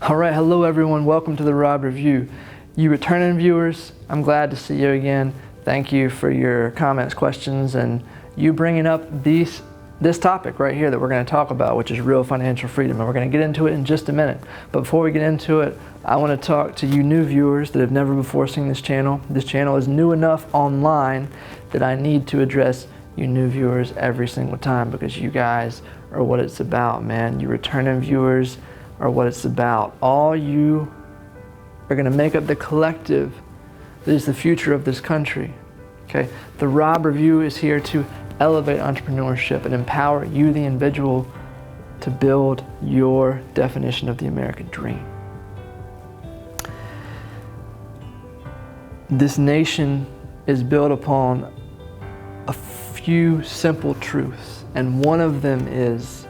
All right, hello everyone. Welcome to the Rob Review. You returning viewers, I'm glad to see you again. Thank you for your comments, questions, and you bringing up this topic right here that we're going to talk about, which is real financial freedom. And we're going to get into it in just a minute. But before we get into it, I want to talk to you new viewers that have never before seen this channel. This channel is new enough online that I need to address you new viewers every single time, because you guys are what it's about, man. You returning viewers are what it's about. All you are going to make up the collective that is the future of this country. Okay, the Rob Review is here to elevate entrepreneurship and empower you, the individual, to build your definition of the American dream. This nation is built upon a few simple truths, and one of them is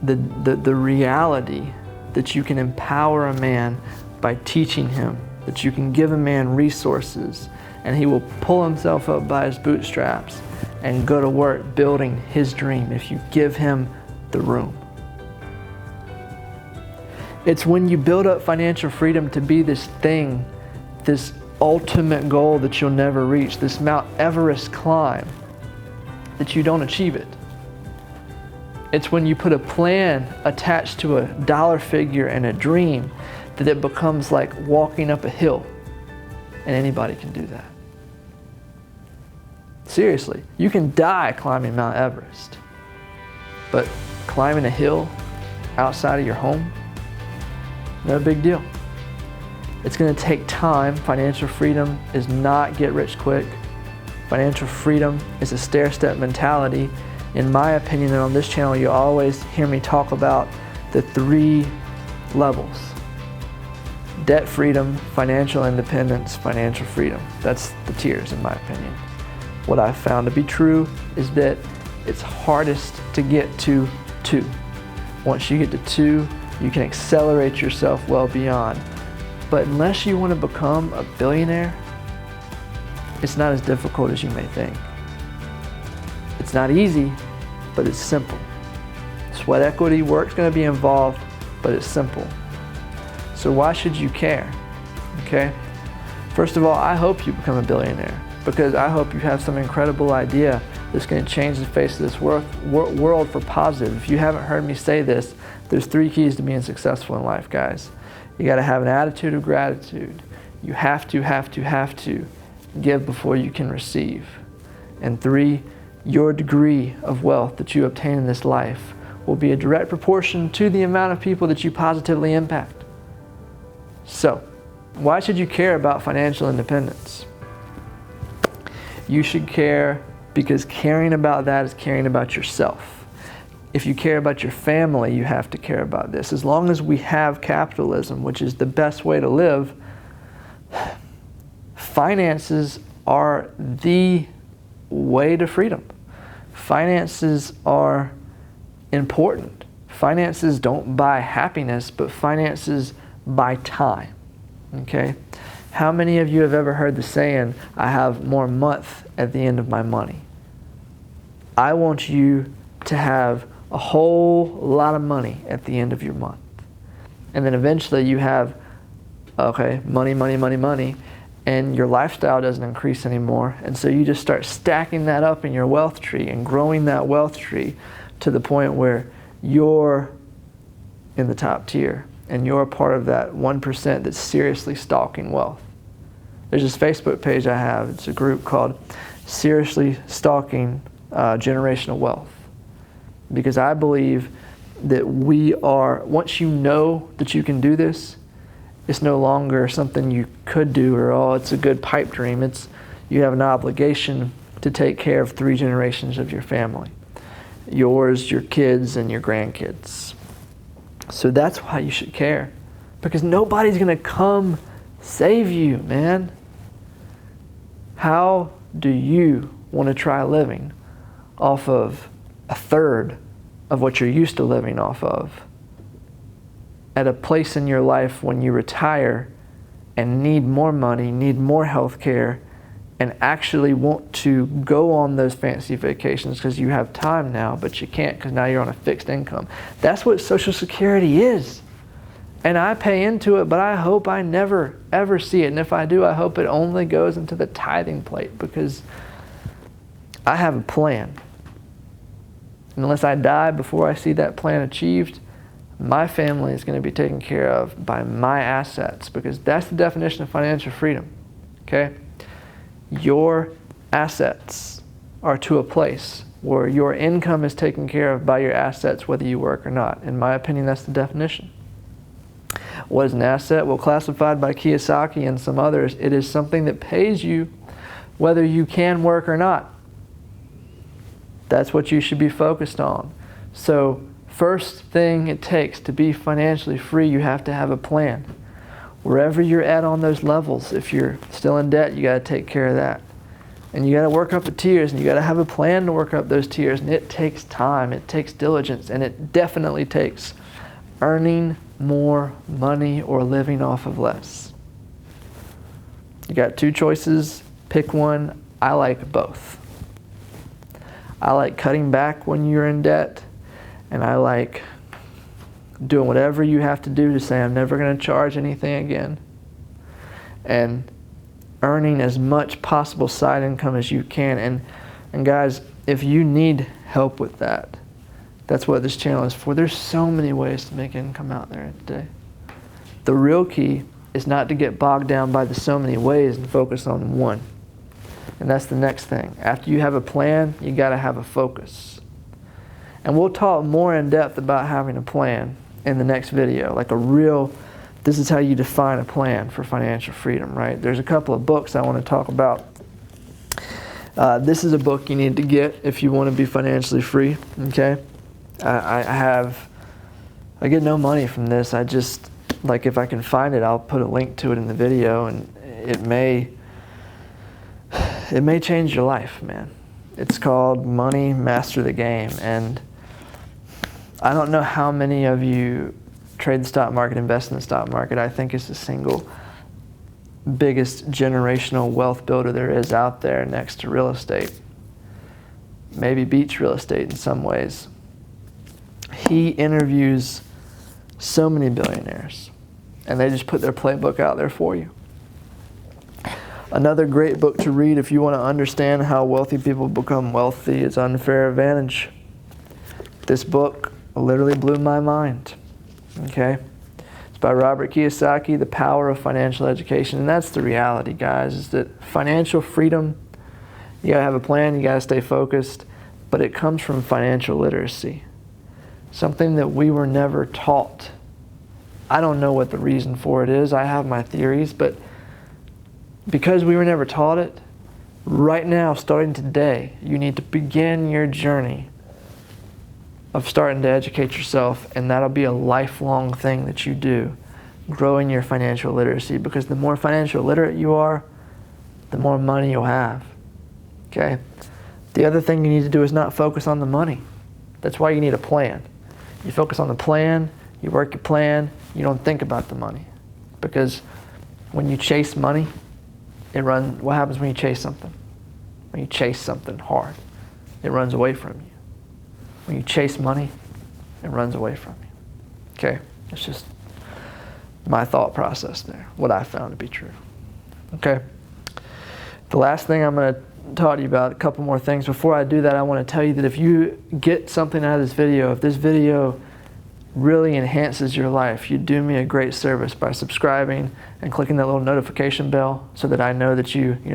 the reality that you can empower a man by teaching him, that you can give a man resources and he will pull himself up by his bootstraps and go to work building his dream if you give him the room. It's when you build up financial freedom to be this thing, this ultimate goal that you'll never reach, this Mount Everest climb, that you don't achieve it. It's when you put a plan attached to a dollar figure and a dream that it becomes like walking up a hill, and anybody can do that. Seriously, you can die climbing Mount Everest, but climbing a hill outside of your home, no big deal. It's going to take time. Financial freedom is not get rich quick. Financial freedom is a stair-step mentality. In my opinion, and on this channel, you always hear me talk about the 3 levels: debt freedom, financial independence, financial freedom. That's the tiers, in my opinion. What I've found to be true is that it's hardest to get to 2. Once you get to 2, you can accelerate yourself well beyond. But unless you want to become a billionaire, it's not as difficult as you may think. It's not easy, but it's simple. Sweat equity work's going to be involved, but it's simple. So why should you care? Okay? First of all, I hope you become a billionaire, because I hope you have some incredible idea that's going to change the face of this world for positive. If you haven't heard me say this, there's 3 keys to being successful in life, guys. You got to have an attitude of gratitude. You have to give before you can receive. And 3, your degree of wealth that you obtain in this life will be a direct proportion to the amount of people that you positively impact. So, why should you care about financial independence? You should care because caring about that is caring about yourself. If you care about your family, you have to care about this. As long as we have capitalism, which is the best way to live, finances are the way to freedom. Finances are important. Finances don't buy happiness, but finances buy time. Okay? How many of you have ever heard the saying, I have more month at the end of my money? I want you to have a whole lot of money at the end of your month. And then eventually you have, okay, money, and your lifestyle doesn't increase anymore. And so you just start stacking that up in your wealth tree and growing that wealth tree to the point where you're in the top tier and you're a part of that 1% that's seriously stalking wealth. There's this Facebook page I have. It's a group called Seriously Stalking Generational Wealth. Because I believe that we are, once you know that you can do this, it's no longer something you could do or, oh, it's a good pipe dream. It's, you have an obligation to take care of 3 generations of your family. Yours, your kids, and your grandkids. So that's why you should care. Because nobody's going to come save you, man. How do you want to try living off of 1/3 of what you're used to living off of at a place in your life when you retire and need more money, need more health care, and actually want to go on those fancy vacations because you have time now, but you can't because now you're on a fixed income? That's what Social Security is. And I pay into it, but I hope I never, ever see it. And if I do, I hope it only goes into the tithing plate, because I have a plan. And unless I die before I see that plan achieved, my family is going to be taken care of by my assets, because that's the definition of financial freedom. Okay? Your assets are to a place where your income is taken care of by your assets, whether you work or not. In my opinion, that's the definition. What is an asset? Well, classified by Kiyosaki and some others, it is something that pays you whether you can work or not. That's what you should be focused on. So, first thing it takes to be financially free, you have to have a plan. Wherever you're at on those levels, if you're still in debt, you got to take care of that. And you got to work up the tiers, and you got to have a plan to work up those tiers. And it takes time, it takes diligence, and it definitely takes earning more money or living off of less. You got two choices, pick one. I like both. I like cutting back when you're in debt, and I like doing whatever you have to do to say, I'm never going to charge anything again. And earning as much possible side income as you can. And guys, if you need help with that, that's what this channel is for. There's so many ways to make income out there today. The real key is not to get bogged down by the so many ways and focus on one. And that's the next thing. After you have a plan, you got to have a focus. And we'll talk more in depth about having a plan in the next video, like a real, this is how you define a plan for financial freedom, right? There's a couple of books I want to talk about. This is a book you need to get if you want to be financially free, okay? I get no money from this. I just, like, if I can find it, I'll put a link to it in the video, and it may change your life, man. It's called Money, Master the Game. And I don't know how many of you trade the stock market, invest in the stock market. I think it's the single biggest generational wealth builder there is out there, next to real estate. Maybe beats real estate in some ways. He interviews so many billionaires, and they just put their playbook out there for you. Another great book to read if you want to understand how wealthy people become wealthy is Unfair Advantage. This book literally blew my mind. Okay? It's by Robert Kiyosaki, The Power of Financial Education. And that's the reality, guys, is that financial freedom, you gotta have a plan, you gotta stay focused, but it comes from financial literacy. Something that we were never taught. I don't know what the reason for it is. I have my theories, but because we were never taught it, right now, starting today, you need to begin your journey of starting to educate yourself, and that'll be a lifelong thing that you do, growing your financial literacy, because the more financial literate you are, the more money you'll have, okay? The other thing you need to do is not focus on the money. That's why you need a plan. You focus on the plan, you work your plan, you don't think about the money. Because when you chase money, what happens when you chase something? When you chase something hard, it runs away from you. When you chase money, it runs away from you. Okay, it's just my thought process there, what I found to be true. Okay, the last thing I'm going to talk to you about, a couple more things. Before I do that, I want to tell you that if you get something out of this video, if this video really enhances your life, you do me a great service by subscribing and clicking that little notification bell so that I know that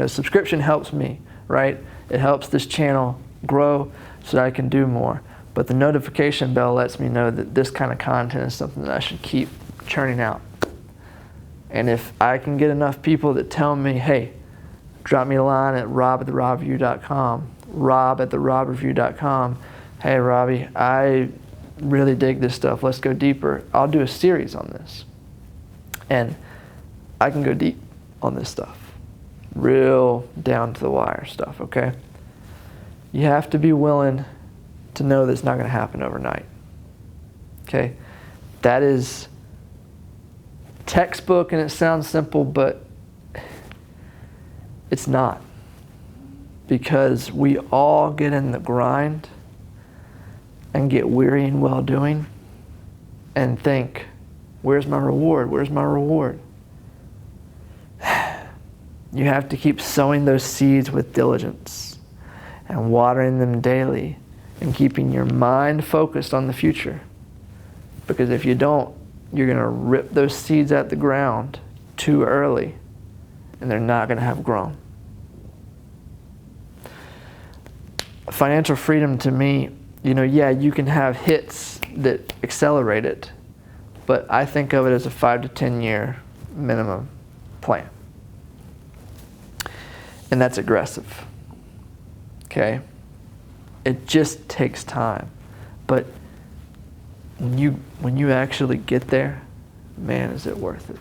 subscription helps me, right? It helps this channel grow so that I can do more. But the notification bell lets me know that this kind of content is something that I should keep churning out. And if I can get enough people that tell me, hey, drop me a line at rob@therobReview.com, rob@therobReview.com, hey, Robbie, I really dig this stuff, let's go deeper. I'll do a series on this. And I can go deep on this stuff. Real down to the wire stuff, okay? You have to be willing to know that it's not going to happen overnight. Okay? That is textbook, and it sounds simple, but it's not. Because we all get in the grind and get weary in well-doing and think Where's my reward? Where's my reward? You have to keep sowing those seeds with diligence and watering them daily and keeping your mind focused on the future. Because if you don't, you're going to rip those seeds out the ground too early and they're not going to have grown. Financial freedom to me, yeah, you can have hits that accelerate it, but I think of it as a 5 to 10 year minimum plan. And that's aggressive. Okay? It just takes time. But when you actually get there, man, is it worth it.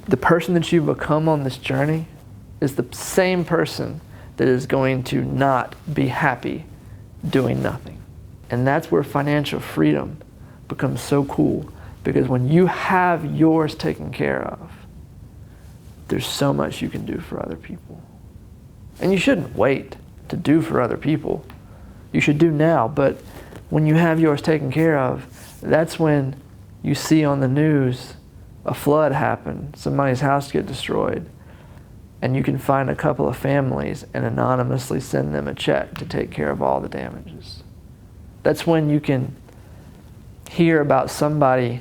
The person that you become on this journey is the same person that is going to not be happy doing nothing. And that's where financial freedom becomes so cool, because when you have yours taken care of, there's so much you can do for other people. And you shouldn't wait to do for other people. You should do now, but when you have yours taken care of, that's when you see on the news a flood happen, somebody's house get destroyed, and you can find a couple of families and anonymously send them a check to take care of all the damages. That's when you can hear about somebody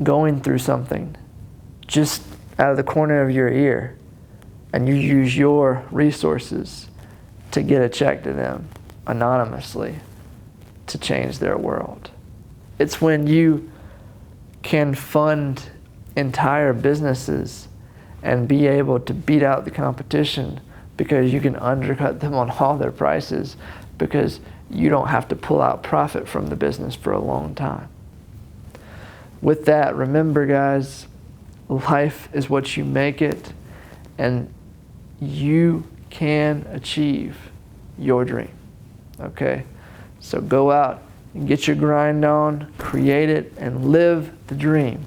going through something just out of the corner of your ear, and you use your resources to get a check to them anonymously to change their world. It's when you can fund entire businesses and be able to beat out the competition because you can undercut them on all their prices because you don't have to pull out profit from the business for a long time. With that, remember guys, life is what you make it, and you can achieve your dream, okay? So go out and get your grind on, create it, and live the dream.